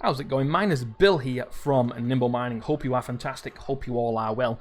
How's it going? Mine is Bill here from NimbleMining. Hope you are fantastic. Hope you all are well.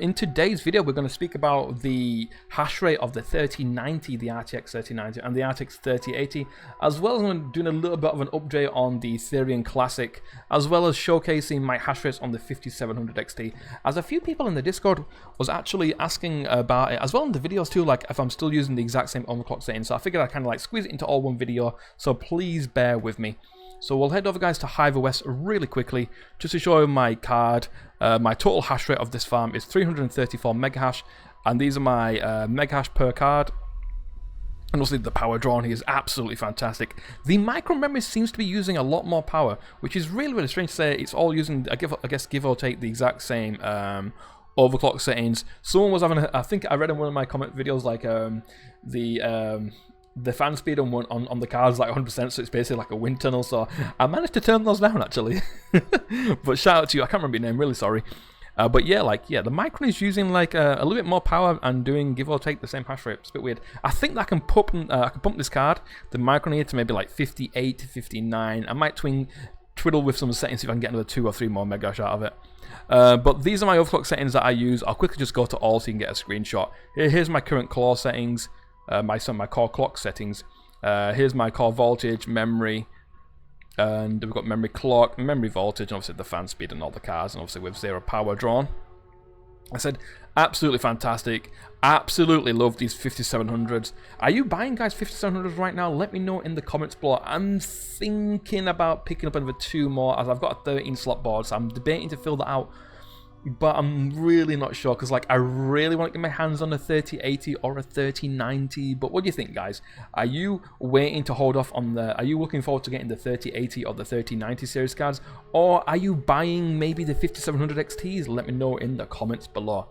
In today's video, we're going to speak about the hash rate of the 3090, the RTX 3090, and the RTX 3080, as well as I'm doing a little bit of an update on the Ethereum Classic, as well as showcasing my hash rates on the 5700 XT. As a few people in the Discord was actually asking about it, as well in the videos too, like if I'm still using the exact same overclock setting. So I figured I'd kind of like squeeze it into all one video. So please bear with me. So we'll head over, guys, to HiveOS really quickly, just to show you my card. My total hash rate of this farm is 334 megahash, and these are my megahash per card. And also the power drawn here is absolutely fantastic. The micro memory seems to be using a lot more power, which is really, really strange to say. It's all using, I guess, give or take the exact same overclock settings. Someone was having, I think I read in one of my comment videos, like the fan speed on the card is like 100%, so it's basically like a wind tunnel. So I managed to turn those down actually. But shout out to you, I can't remember your name, really sorry. But yeah, the Micron is using like a little bit more power and doing give or take the same hash rate. It's a bit weird. I think that I can pump this card, the Micron here, to maybe like 58 to 59. I might twiddle with some settings if I can get another 2 or 3 more megahash out of it. But these are my overclock settings that I use. I'll quickly just go to all so you can get a screenshot. Here's my current core settings. My core clock settings. Here's my core voltage, memory, and we've got memory clock, memory voltage, and obviously the fan speed and all the cards, and obviously with 0 power drawn. I said absolutely fantastic. Absolutely love these 5700s. Are you buying, guys, 5700s right now? Let me know in the comments below. I'm thinking about picking up another 2 more, as I've got a 13 slot board, so I'm debating to fill that out. But I'm really not sure, because like I really want to get my hands on a 3080 or a 3090. But what do you think, guys? Are you waiting to hold off on the... Are you looking forward to getting the 3080 or the 3090 series cards? Or are you buying maybe the 5700 XTs? Let me know in the comments below.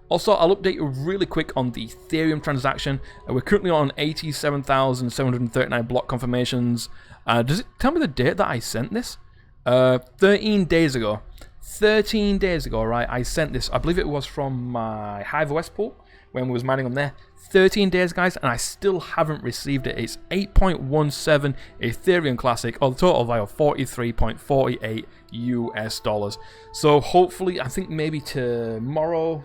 Also, I'll update you really quick on the Ethereum transaction. We're currently on 87,739 block confirmations. Does it tell me the date that I sent this? 13 days ago. 13 days ago, right, I sent this. I believe it was from my HiveOS pool when we was mining on there. 13 days, guys, and I still haven't received it. It's 8.17 Ethereum Classic, or the total value of 43.48 US dollars. So hopefully, I think maybe tomorrow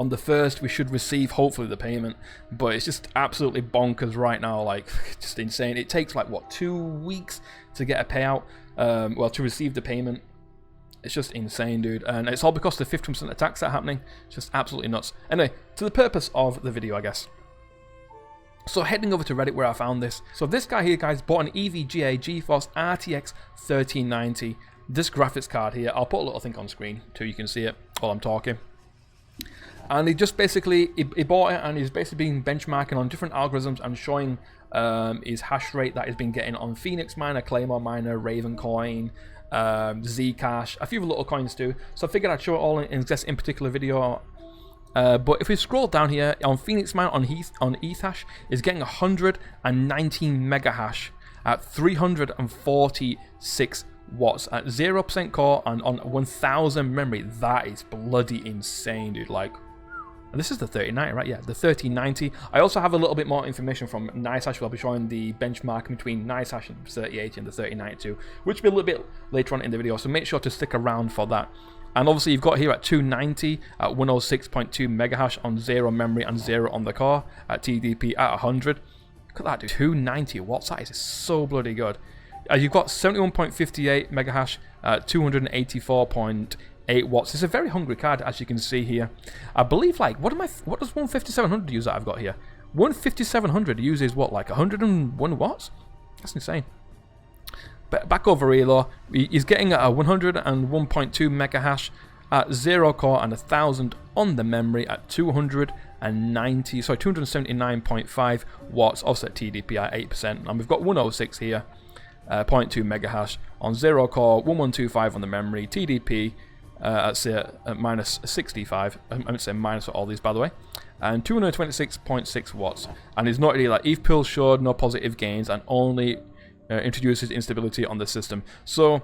on the 1st, we should receive hopefully the payment. But it's just absolutely bonkers right now, like just insane. It takes like what, 2 weeks to get a payout, well, to receive the payment. It's just insane, dude, and it's all because of the 50% attacks that are happening. It's just absolutely nuts. Anyway, to the purpose of the video, I guess. So heading over to Reddit where I found this. So this guy here, guys, bought an EVGA Geforce RTX 3090. This graphics card here, I'll put a little thing on screen too, you can see it while I'm talking. And he just basically, he bought it and he's basically been benchmarking on different algorithms and showing his hash rate that he's been getting on Phoenix Miner, Claymore Miner, Raven Coin, Zcash, a few little coins too. So I figured I'd show it all in this in particular video. But if we scroll down here on Phoenix Mine on Ethash is getting 119 megahash at 346 watts at 0% core and on 1000 memory. That is bloody insane, dude. Like, and this is the 3090, right? Yeah, the 3090. I also have a little bit more information from NiceHash. I'll be showing the benchmark between NiceHash and the 3080 and the 3092, which will be a little bit later on in the video, so make sure to stick around for that. And obviously you've got here at 290 at 106.2 megahash on 0 memory and 0 on the core at TDP at 100. Look at that, dude. 290 watts. That is so bloody good. You've got 71.58 megahash at 284.8 watts. It's a very hungry card, as you can see here. I believe, like, what does 15700 use that I've got here? 15700 uses what, like 101 watts? That's insane. But back over here though, he's getting a 101.2 megahash at 0 core and 1000 on the memory at 279.5 watts, offset TDP at 8%. And we've got 106 here, 0.2 megahash on 0 core, 1125 on the memory, TDP at say minus 65. I'm going to say minus for all these, by the way, and 226.6 watts. And it's not really like ETH pool showed no positive gains and only introduces instability on the system. So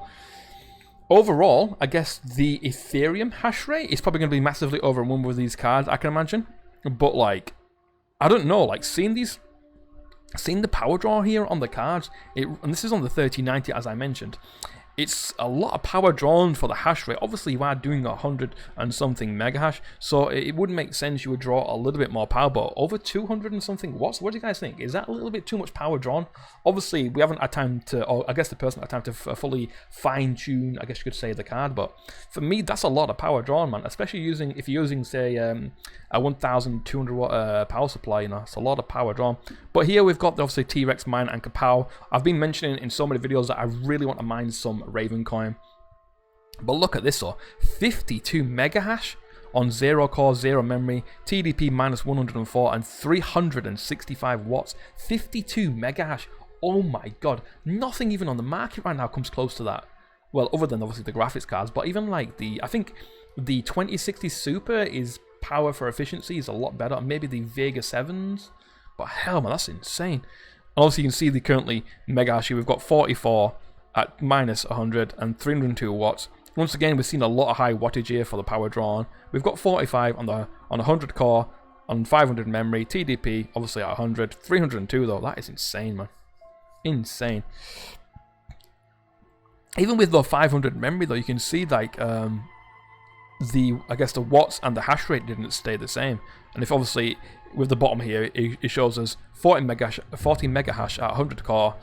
overall, I guess the Ethereum hash rate is probably going to be massively overrun with these cards, I can imagine. But like, I don't know, like seeing these seeing the power draw here on the cards, and this is on the 3090 as I mentioned, it's a lot of power drawn for the hash rate. Obviously, you are doing 100 and something mega hash, so it would make sense you would draw a little bit more power, but over 200 and something watts, what do you guys think? Is that a little bit too much power drawn? Obviously, we haven't had time to, or I guess the person had time to fully fine-tune, I guess you could say, the card, but for me, that's a lot of power drawn, man, especially if you're using, say, a 1200 watt power supply, you know, it's a lot of power drawn. But here we've got, obviously, T-Rex mine and Kapow. I've been mentioning in so many videos that I really want to mine some Raven coin. But look at this, though. 52 mega hash on 0 core, 0 memory, TDP minus 104 and 365 watts. 52 mega hash. Oh my god. Nothing even on the market right now comes close to that. Well, other than obviously the graphics cards, but even like I think the 2060 Super is power for efficiency is a lot better. Maybe the Vega 7s. But hell, man, that's insane. And also, you can see the currently mega hash here. We've got 44 at minus 100 and 302 watts. Once again, we've seen a lot of high wattage here for the power drawn. We've got 45 on 100 core, on 500 memory, TDP obviously at 100, 302 though. That is insane, man. Insane. Even with the 500 memory though, you can see like I guess the watts and the hash rate didn't stay the same. And if obviously with the bottom here, it shows us 40 mega hash at 100 core,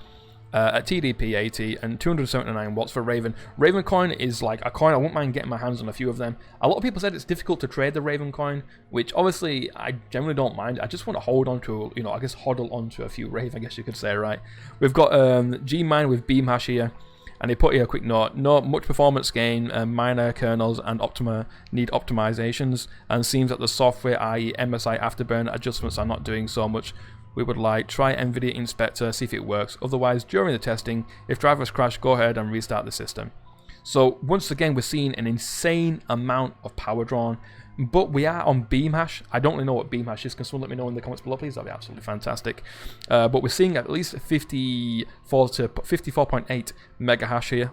at TDP 80 and 279 watts for Raven. Raven coin is like a coin I wouldn't mind getting my hands on a few of them. A lot of people said it's difficult to trade the Raven coin, which obviously I generally don't mind. I just want to hold on to, you know, I guess hodl onto a few Raven, I guess you could say, right? We've got Gmine with Beam Hash here. And they put here a quick note: not much performance gain, minor kernels and need optimizations, and seems that the software, i.e. MSI afterburn adjustments, are not doing so much. We would like try NVIDIA Inspector, see if it works. Otherwise, during the testing, if drivers crash, go ahead and restart the system. So once again, we're seeing an insane amount of power drawn, but we are on Beam Hash. I don't really know what Beam Hash is. Can someone let me know in the comments below, please? That'd be absolutely fantastic. But we're seeing at least 54 to 54.8 mega hash here.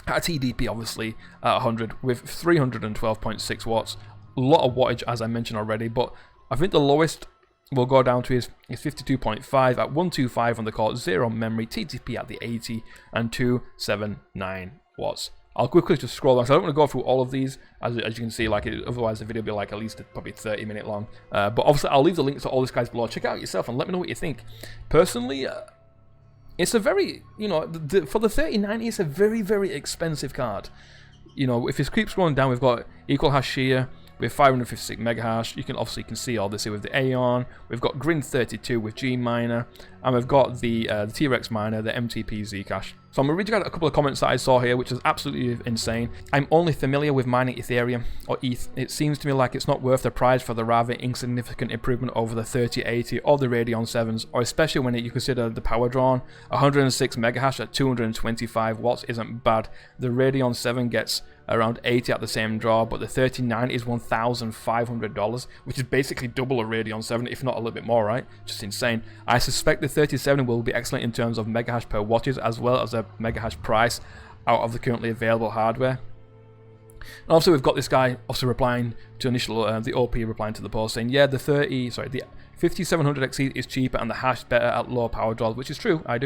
At TDP, obviously, at 100 with 312.6 watts. A lot of wattage, as I mentioned already, but I think the lowest we'll go down to is 52.5 at 125 on the core, 0 memory, TTP at the 80 and 279 watts. I'll quickly just scroll down, so I don't want to go through all of these, as you can see, like otherwise the video will be like at least probably 30-minute long. But obviously I'll leave the links to all these guys below. Check it out yourself and let me know what you think. Personally, it's a very, you know, for the 3090, it's a very, very expensive card. You know, if it keeps going down, we've got Equal Hash here with 556 mega hash. You can see all this here with the Aeon. We've got Grin 32 with G Miner, and we've got the T-Rex miner, the MTP Zcash. So I'm going to read you out a couple of comments that I saw here, which is absolutely insane. I'm only familiar with mining Ethereum, or ETH. It seems to me like it's not worth the price for the rather insignificant improvement over the 3080 or the Radeon 7s, or especially when you consider the power drawn. 106 mega hash at 225 watts isn't bad. The Radeon 7 gets around 80 at the same draw, but the 3090 is $1,500, which is basically double a Radeon 7, if not a little bit more, right? Just insane. I suspect the 3070 will be excellent in terms of mega hash per wattage, as well as a mega hash price out of the currently available hardware. And also we've got this guy also replying to initial, the OP replying to the post saying, yeah, the 5700 XC is cheaper and the hash better at low power draws, which is true. I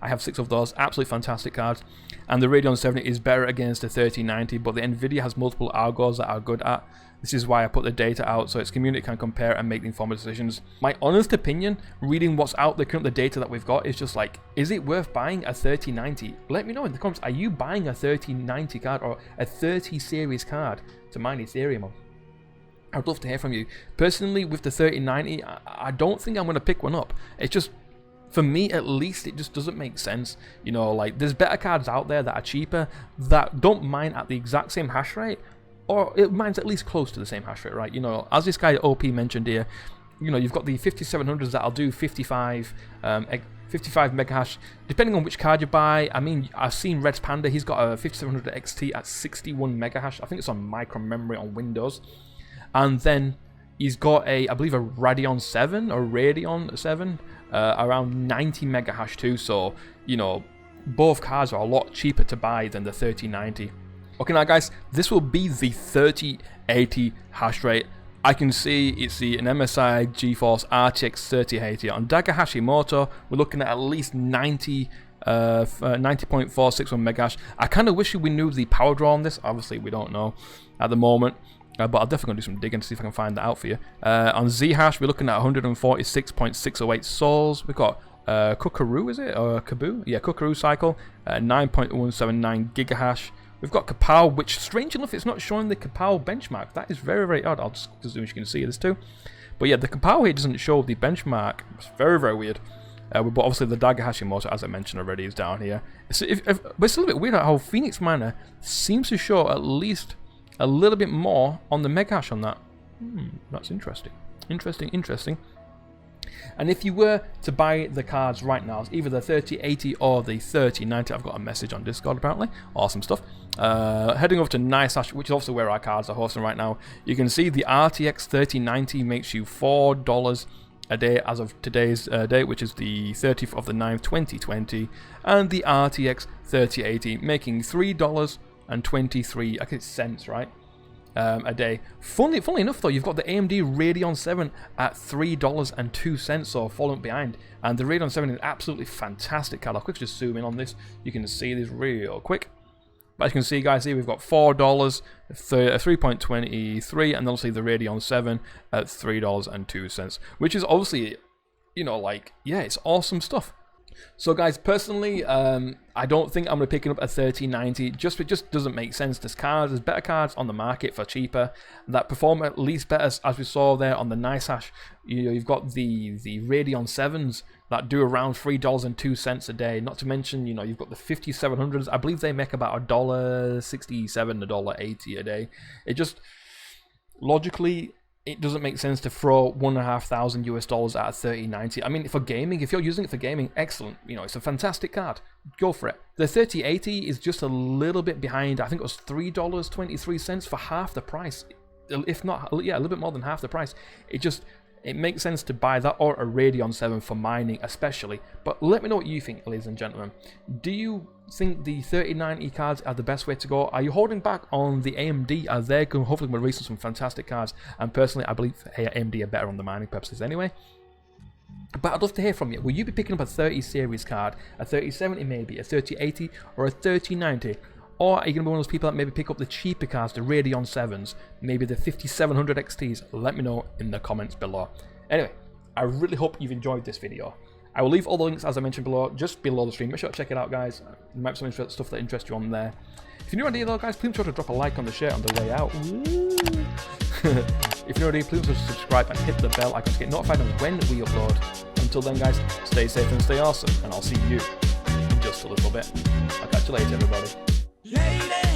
have 6 of those, absolutely fantastic cards. And the Radeon 70 is better against the 3090, but the Nvidia has multiple algos that are good at. This is why I put the data out, so its community can compare and make informed decisions. My honest opinion, reading what's out there, currently the data that we've got, is just like, is it worth buying a 3090? Let me know in the comments, are you buying a 3090 card or a 30 series card to mine Ethereum on? I'd love to hear from you. Personally, with the 3090, I don't think I'm going to pick one up. It's just, for me at least, it just doesn't make sense. You know, like, there's better cards out there that are cheaper, that don't mine at the exact same hash rate, or it mines at least close to the same hash rate, right? You know, as this guy OP mentioned here, you know, you've got the 5700s that'll do 55 mega hash, depending on which card you buy. I mean, I've seen Red's Panda, he's got a 5700 XT at 61 mega hash. I think it's on micro memory on Windows. And then he's got I believe a Radeon 7 or Radeon 7, around 90 mega hash too. So, you know, both cards are a lot cheaper to buy than the 3090. Okay, now guys, this will be the 3080 hash rate. I can see it's an MSI Geforce RTX 3080 on Daigahashi motor. We're looking at least 90.461 megahash. I kind of wish we knew the power draw on this. Obviously, we don't know at the moment, but I'll definitely do some digging to see if I can find that out for you. On Zhash, we're looking at 146.608 souls. We've got Kookaroo, is it? Or Kaboo? Yeah, Kookaroo cycle, 9.179 gigahash. We've got Kapow, which, strange enough, it's not showing the Kapow benchmark. That is very, very odd. I'll just zoom so you can see this too. But yeah, the Kapow here doesn't show the benchmark. It's very, very weird. But obviously the Daigahashi motor, as I mentioned already, is down here. But it's a little bit weird how Phoenix Miner seems to show at least a little bit more on the megahash on that. That's interesting. Interesting. And if you were to buy the cards right now, it's either the 3080 or the 3090. I've got a message on Discord apparently. Awesome stuff. Heading over to NiceHash, which is also where our cards are hosting right now. You can see the RTX 3090 makes you $4 a day as of today's date, which is the 30th of the 9th, 2020. And the RTX 3080 making $3.23, I guess cents, right? A day. Funnily enough though, you've got the AMD Radeon 7 at $3.02, so falling behind, and the Radeon 7 is absolutely fantastic card. I'll quickly just zoom in on this. You can see this real quick. But as you can see, guys, here we've got $4, 3.23, and obviously the Radeon 7 at $3.02, which is obviously, you know, like, yeah, it's awesome stuff. So guys, personally, I don't think I'm going to be picking up a 3090. It just doesn't make sense. There's better cards on the market for cheaper that perform at least better, as we saw there on the NiceHash. You've got the Radeon 7s that do around $3.02 a day. Not to mention, you know, you've got the 5700s. I believe they make about $1.67, $1.80 a day. It just logically, it doesn't make sense to throw $1,500 US at a 3090. I mean, for gaming, if you're using it for gaming, excellent. You know, it's a fantastic card. Go for it. The 3080 is just a little bit behind. I think it was $3.23 for half the price. If not, yeah, a little bit more than half the price. It makes sense to buy that or a Radeon 7 for mining especially. But let me know what you think, ladies and gentlemen. Do you think the 3090 cards are the best way to go? Are you holding back on the AMD as they're hopefully going to release some fantastic cards? And personally, I believe AMD are better on the mining purposes anyway. But I'd love to hear from you. Will you be picking up a 30 series card, a 3070 maybe, a 3080 or a 3090? Or are you going to be one of those people that maybe pick up the cheaper cards, the Radeon 7s, maybe the 5700 XTs? Let me know in the comments below. Anyway, I really hope you've enjoyed this video. I will leave all the links, as I mentioned below, just below the stream. Make sure to check it out, guys. There might be some stuff that interests you on there. If you're new around here, though, guys, please make sure to drop a like on the share on the way out. If you're new around here, please subscribe and hit the bell icon to get notified on when we upload. Until then, guys, stay safe and stay awesome, and I'll see you in just a little bit. I'll catch you later, everybody. Lady.